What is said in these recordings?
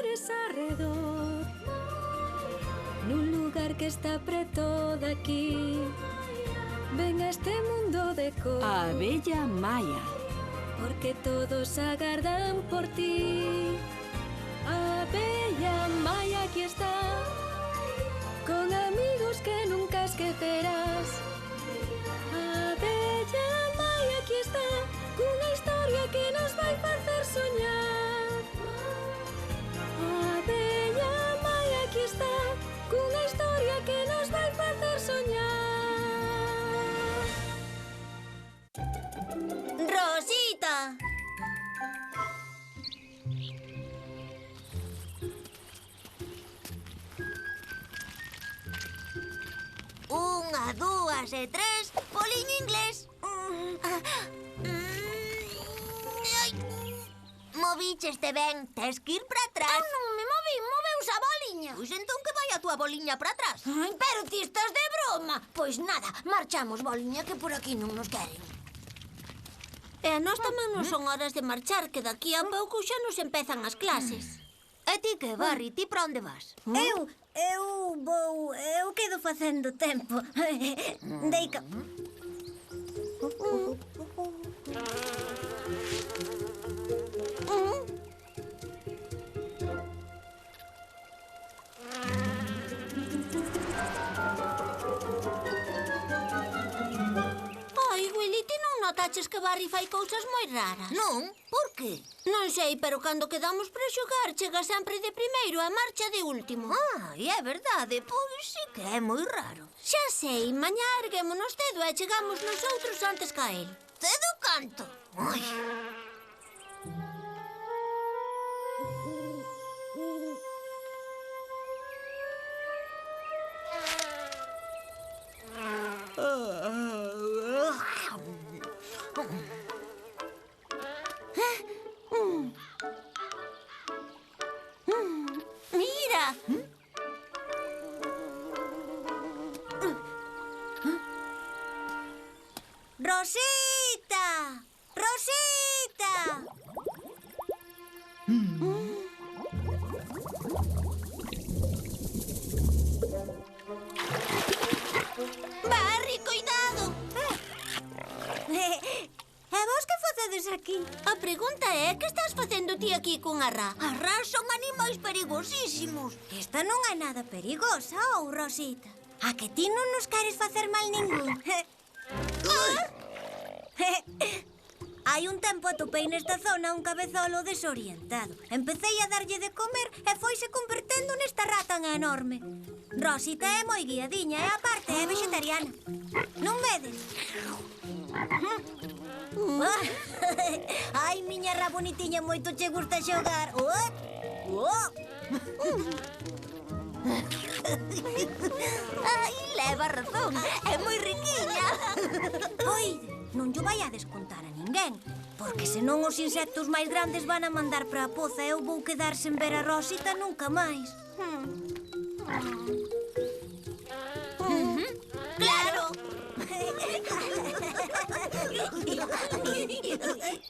flores arredor, nun lugar que está preto daqui. Ven a este mundo de cor, A abella Maya. porque todos agardan por ti. A abella Maya aquí está, con amigos que nunca esquecerás. A abella Maya aquí está, cunha historia que nos vai facer soñar. A abella Maya aquí está, cunha historia que nos vai facer soñar. Rosita! Unha, dúas e tres, poliño inglés. Ai. Movícheste ben, tes que ir para atrás. Non me movín, moveuse a boliña. Pois entón que vai a túa boliña para atrás. Ai, pero ti estás de broma. Pois nada, marchamos, boliña, que por aquí non nos queren. E a nós tamén non son horas de marchar, que daqui a pouco xa nos empezan as clases. E ti que, Barry, ti para onde vas? Eu quedo facendo tempo. Deica. Ai, Willy, ti non notaches que Barry fai cousas moi raras? Non? Por que? Non sei, pero cando quedamos para xogar chega sempre de primeiro e marcha de último. Ah, e é verdade, pois sí que é moi raro. Xa sei, mañá erguémonos cedo e chegamos nosotros antes ca el. Cedo canto? Ai. Mira! Rosita! Rosita! Barry, cuidado! E vos que facedes aquí? A pregunta é, que estás facendo ti aquí con a rá? As rás son animais perigosísimos. Esta non é nada perigosa, ou, Rosita? A que ti non nos queres facer mal ningún? Hai un tempo atopei nesta zona un cabezolo desorientado. Empecei a darlle de comer e foise convertendo nesta rá tan enorme. Rosita é moi guiadiña e aparte é vegetariana. Non vedes? Ai, miña rá bonitiña, moito che gusta xogar. Ai, leva razón, é moi riquiña. Oide, non llo vaiades contar a ninguén, porque senón os insectos máis grandes van a mandar para a poza e eu vou quedar sen ver a Rosita nunca máis. Claro.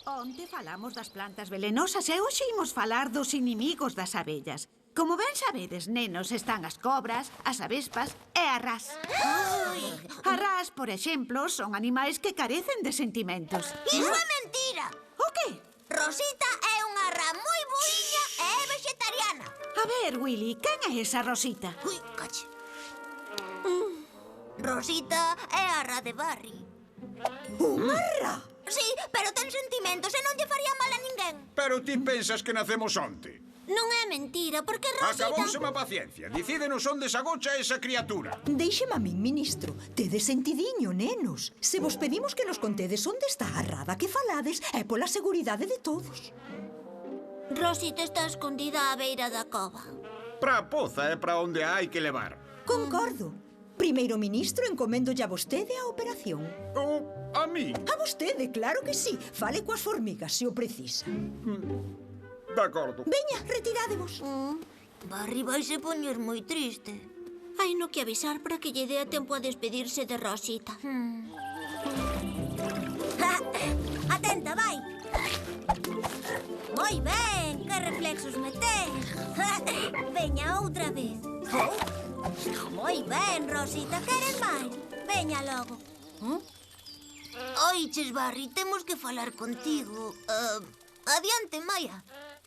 Onte falamos das plantas velenosas e hoxe imos falar dos inimigos das abellas. Como ben sabedes, nenos, están as cobras, as avespas e as rás. As rás, por exemplo, son animais que carecen de sentimentos. Iso é mentira. O que? Rosita é unha rá moi boiña e é vegetariana. A ver, Willy, quen é esa Rosita? Ui, cache. Rosita é a rá de Barry. Unha rá? Sí, pero ten sentimentos e non lle faría mal a ninguén. Pero ti pensas que nacemos onte? Non é mentira, porque Rosita... Acabouseme a paciencia. Dicídenos onde se agocha esa criatura. Deixeme a min, ministro. Tedes sentidiño, nenos. Se vos pedimos que nos contedes onde está a rada que falades, é pola seguridade de todos. Rosita está escondida á beira da cova. Pra a poza é para onde a hai que levar. Concordo. Primeiro ministro, encoméndolle a vostede a operación. Ou a min? A vostede, claro que sí. Fale coas formigas, se o precisa. De acordo. Veña, retirádevos. Barry vaise poñer moi triste. Hai no que avisar para que lle dé a tempo a despedirse de Rosita. Atenta, vai. Moi ben, que reflexos metes. outra vez. Moi ben, Rosita, queres máis? Veña logo. Oiches, Barry, temos que falar contigo. Adiante, Maia.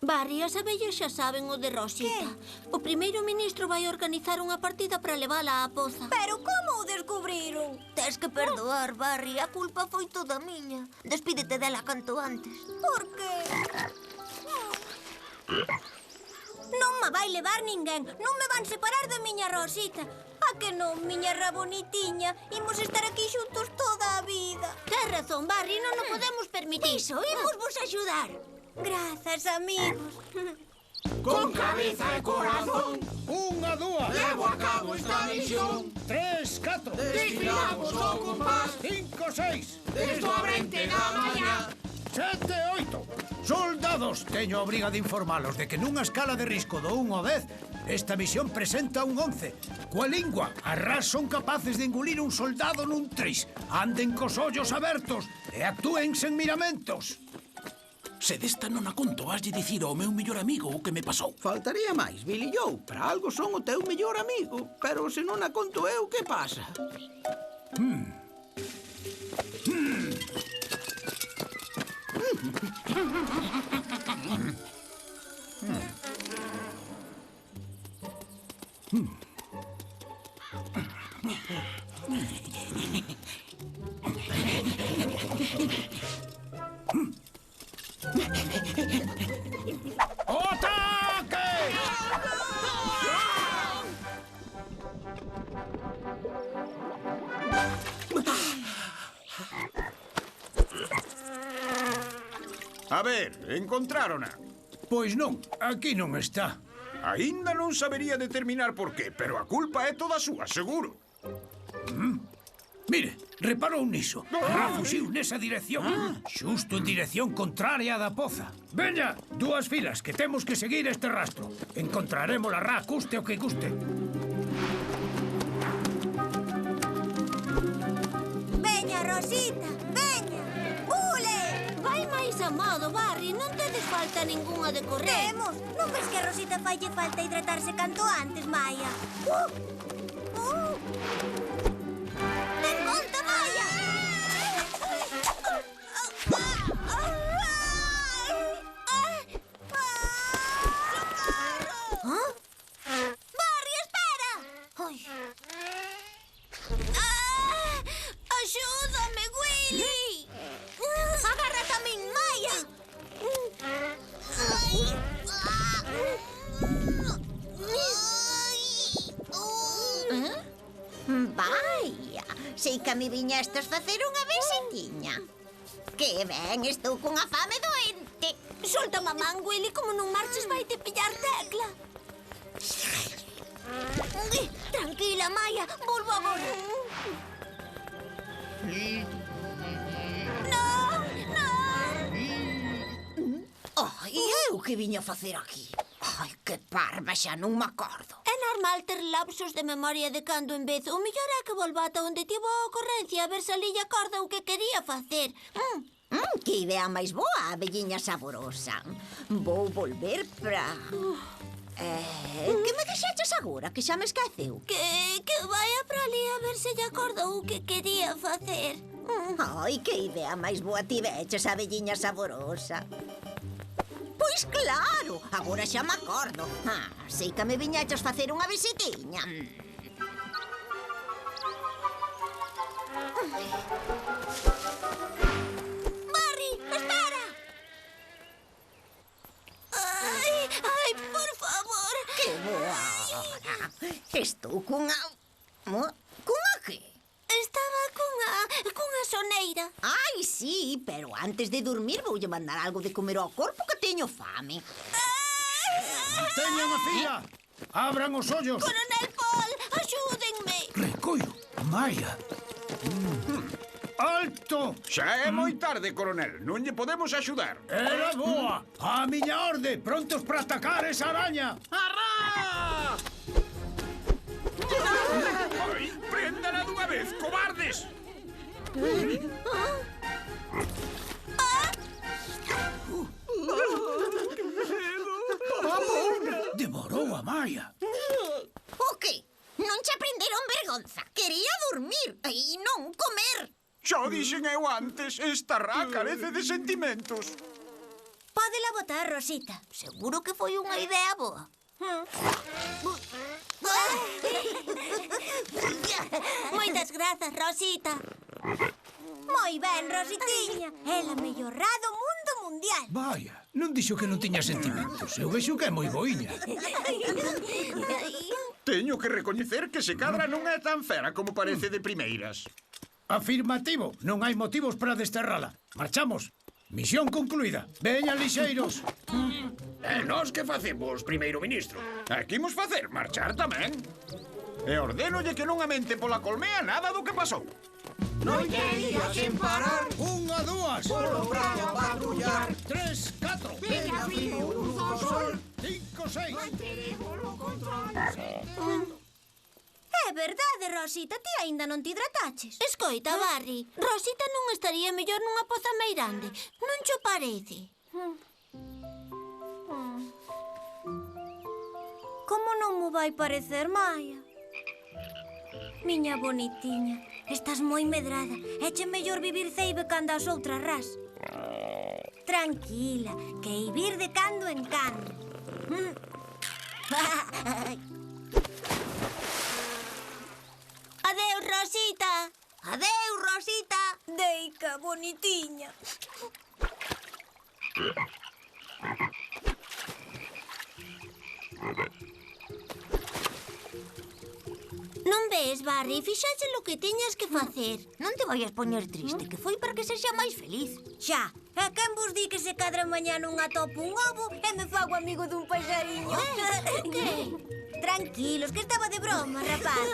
Barry, as abellas xa saben o de Rosita. O primeiro ministro vai organizar unha partida para levala á poza. Pero como o descubriron? Tes que perdoar, Barry. A culpa foi toda miña. Despídete dela canto antes. Por que? Non me vai levar ninguén. Non me van separar da miña Rosita. A que non, miña rabonitiña? Imos estar aquí xuntos toda a vida. Tens razón, Barry, non o podemos permitir. Iso, imos vos axudar. Grazas, amigos. Con cabeza e corazón, 1, 2, levo a cabo esta misión. 3, 4, desfilamos o compás. 5, 6, desde a brente da mañá. 7, 8. Soldados, teño a obriga de informalos de que nunha escala de risco do 1 ao 10, esta misión presenta un 11. Coa lingua, as ras son capaces de engulir un soldado nun tris. Anden cos ollos abertos e actúen sen miramentos. Se desta non a conto, haslle dicir ao meu mellor amigo o que me pasou. Faltaría máis, Billy Joe. Para algo son o teu mellor amigo. Pero se non a conto eu, que pasa? A ver, encontrárona. Pois non, aquí non está. Aínda non sabería determinar por qué, pero a culpa é toda súa, seguro. Mire, reparou niso. Ra fuxiu nesa dirección. Xusto en dirección contraria á da poza. Veña, 2 filas, que temos que seguir este rastro. Encontraremos a Ra, custe o que custe. Veña, Rosita, veña. Ule! Vai máis a modo, Barry. Non tedes falta ningunha de correr. Temos. Non ves que a Rosita falle falta hidratarse canto antes, Maia? Ten conta, Maia! Barry, espera! Ai. Axúdame, Willy! Agárrate a min, Maia! Vaia, sei que me viñestes facer unha visitiña. Que ben, estou cunha fame doente. Solta mamán, Willy, como non marches vai te pillar tecla. Tranquila, Maia, volvo agora. Non, non. Ai, eu que viña a facer aquí? Ai, que parva, xa non me acordo. É normal ter lapsos de memoria de cando en vez. O mellor é que volva ata onde tivo a ocorrencia a ver se ali lle acorda o que quería facer. Que idea máis boa, abelliña saborosa. Vou volver pra... que me deixaches agora, que xa me esqueceu? Que vaya para ali a ver se lle acorda o que quería facer. Ai, que idea máis boa tiveches, abelliña saborosa. Pois claro, agora xa me acordo. Sei que me viñaches facer unha visitiña. Barry, espera! Ai, por favor. Que boa hora. Estou cunha... Cunha que? Estaba cunha soneira. Ai, sí, pero antes de dormir voulle mandar algo de comer ao corpo que teño fame. Teñan a fila! Abran os ollos! Coronel Paul, axúdenme. Recoiro, Maia. Alto! Xa é moi tarde, coronel. Non lle podemos axudar. Era boa! A miña orde, prontos para atacar esa araña! Arrá! Ai, préndala dunha vez, cobardes! Devorou a Maia. onza. Quería dormir e non comer. Xo dixen eu antes, esta rá carece de sentimentos. Pódela botar, Rosita. Seguro que foi unha idea boa. Moitas grazas, Rosita. Moi ben, Rositiña. Ela mellor rá do mundo mundial. Vaya, non dixo que non tiña sentimentos. Eu vexo que é moi boiña. Teño que recoñecer que se cadra non é tan fera como parece de primeiras. Afirmativo. Non hai motivos para desterrala. Marchamos. Misión concluída. Veñan lixeiros. E nós que facemos, primeiro ministro? Aquí imos facer marchar tamén. E ordénolle que non a mente pola colmea nada do que pasou. Noite e día sen parar, 1, 2. polo prado a patrullar. 3, 4. Veña frío, luz do sol. 5, 6. É verdade, Rosita, ti aínda non te hidrataches. Escoita, Barry, Rosita non estaría mellor nunha poza meirande. Non cho parece? Como non mo vai parecer, Maia? Miña bonitiña, estás moi medrada. Eche mellor vivir ceibe cando as outras ras. Tranquila, que ir de cando en cando. Adeus, Rosita. Adeus, Rosita. Deica, bonitiña. Non ves, Barry, fixaxe lo que tiñas que facer. Non te vayas poñer triste, que foi para que sexa máis feliz. Xa, e quen vos di que se cadra mañá non atopo un ovo e me fago amigo dun paxariño? Que? Tranquilos, que estaba de broma, rapaz.